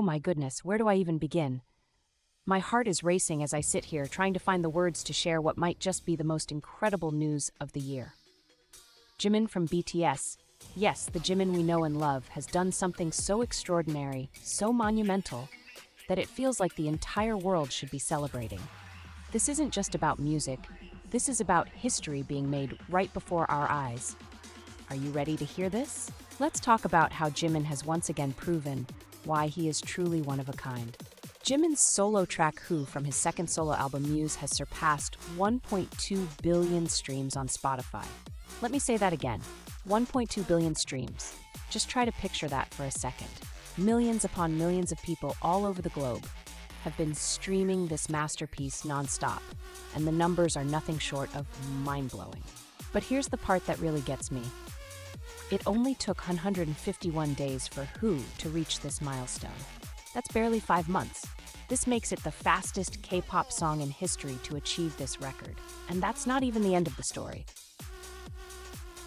my goodness, where do I even begin? My heart is racing as I sit here trying to find the words to share what might just be the most incredible news of the year. Jimin from BTS, yes, the Jimin we know and love, has done something so extraordinary, so monumental, that it feels like the entire world should be celebrating. This isn't just about music, this is about history being made right before our eyes. Are you ready to hear this? Let's talk about how Jimin has once again proven why he is truly one of a kind. Jimin's solo track Who from his second solo album Muse has surpassed 1.2 billion streams on Spotify. Let me say that again, 1.2 billion streams. Just try to picture that for a second. Millions upon millions of people all over the globe have been streaming this masterpiece nonstop, and the numbers are nothing short of mind-blowing. But here's the part that really gets me. It only took 151 days for Who to reach this milestone. That's barely 5 months. This makes it the fastest K-pop song in history to achieve this record. And that's not even the end of the story.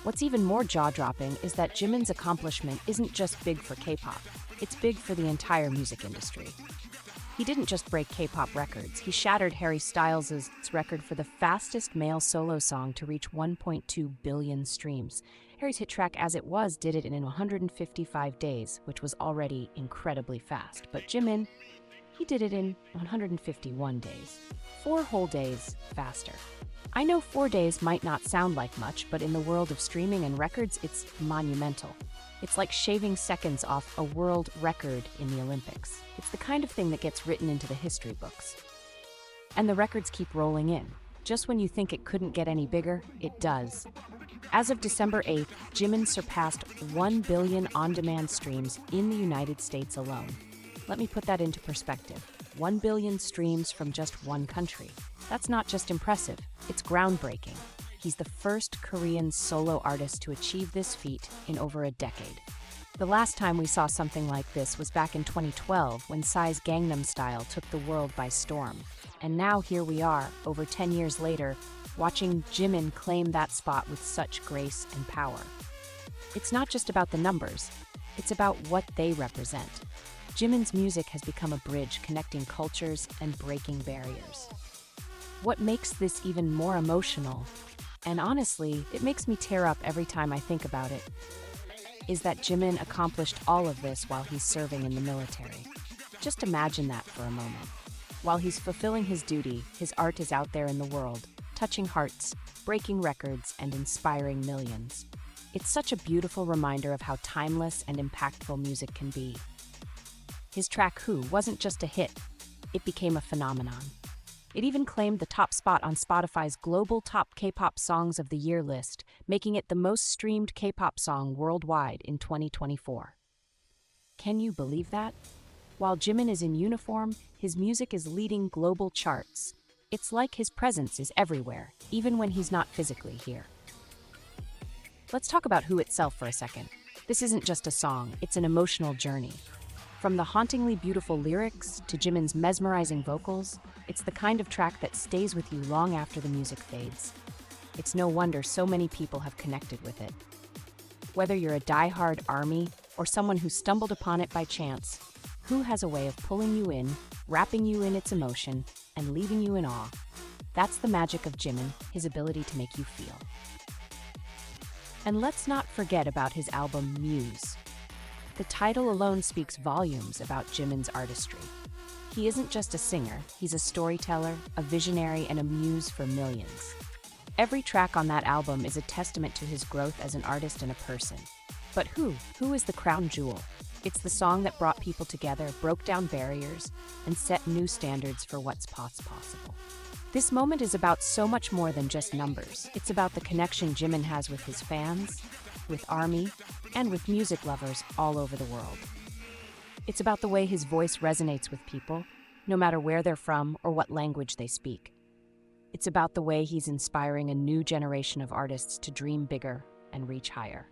What's even more jaw-dropping is that Jimin's accomplishment isn't just big for K-pop, it's big for the entire music industry. He didn't just break K-pop records, he shattered Harry Styles' record for the fastest male solo song to reach 1.2 billion streams. Harry's hit track As It Was did it in 155 days, which was already incredibly fast. But Jimin, he did it in 151 days. 4 whole days faster. I know 4 days might not sound like much, but in the world of streaming and records, it's monumental. It's like shaving seconds off a world record in the Olympics. It's the kind of thing that gets written into the history books. And the records keep rolling in. Just when you think it couldn't get any bigger, it does. As of December 8th, Jimin surpassed 1 billion on-demand streams in the United States alone. Let me put that into perspective. 1 billion streams from just one country. That's not just impressive, it's groundbreaking. He's the first Korean solo artist to achieve this feat in over a decade. The last time we saw something like this was back in 2012 when Psy's Gangnam Style took the world by storm. And now here we are, over 10 years later, watching Jimin claim that spot with such grace and power. It's not just about the numbers, it's about what they represent. Jimin's music has become a bridge connecting cultures and breaking barriers. What makes this even more emotional, and honestly, it makes me tear up every time I think about it, is that Jimin accomplished all of this while he's serving in the military. Just imagine that for a moment. While he's fulfilling his duty, his art is out there in the world, touching hearts, breaking records, and inspiring millions. It's such a beautiful reminder of how timeless and impactful music can be. His track Who wasn't just a hit, it became a phenomenon. It even claimed the top spot on Spotify's global top K-pop songs of the year list, making it the most streamed K-pop song worldwide in 2024. Can you believe that? While Jimin is in uniform, his music is leading global charts. It's like his presence is everywhere, even when he's not physically here. Let's talk about Who itself for a second. This isn't just a song, it's an emotional journey. From the hauntingly beautiful lyrics to Jimin's mesmerizing vocals, it's the kind of track that stays with you long after the music fades. It's no wonder so many people have connected with it. Whether you're a die-hard ARMY or someone who stumbled upon it by chance, Who has a way of pulling you in, wrapping you in its emotion, and leaving you in awe. That's the magic of Jimin, his ability to make you feel. And let's not forget about his album Muse. The title alone speaks volumes about Jimin's artistry. He isn't just a singer, he's a storyteller, a visionary, and a muse for millions. Every track on that album is a testament to his growth as an artist and a person. But Who is the crown jewel? It's the song that brought people together, broke down barriers, and set new standards for what's possible. This moment is about so much more than just numbers. It's about the connection Jimin has with his fans, with ARMY, and with music lovers all over the world. It's about the way his voice resonates with people, no matter where they're from or what language they speak. It's about the way he's inspiring a new generation of artists to dream bigger and reach higher.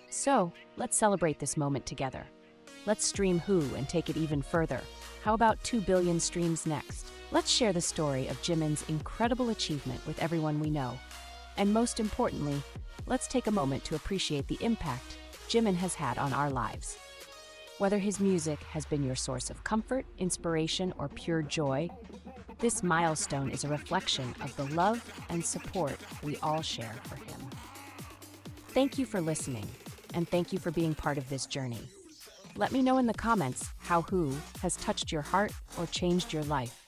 So, let's celebrate this moment together. Let's stream Who and take it even further. How about 2 billion streams next? Let's share the story of Jimin's incredible achievement with everyone we know. And most importantly, let's take a moment to appreciate the impact Jimin has had on our lives. Whether his music has been your source of comfort, inspiration, or pure joy, this milestone is a reflection of the love and support we all share for him. Thank you for listening, and thank you for being part of this journey. Let me know in the comments how Who has touched your heart or changed your life.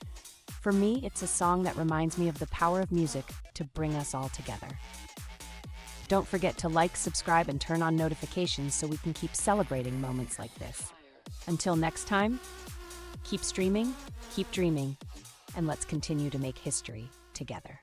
For me, it's a song that reminds me of the power of music to bring us all together. Don't forget to like, subscribe, and turn on notifications so we can keep celebrating moments like this. Until next time, keep streaming, keep dreaming, and let's continue to make history together.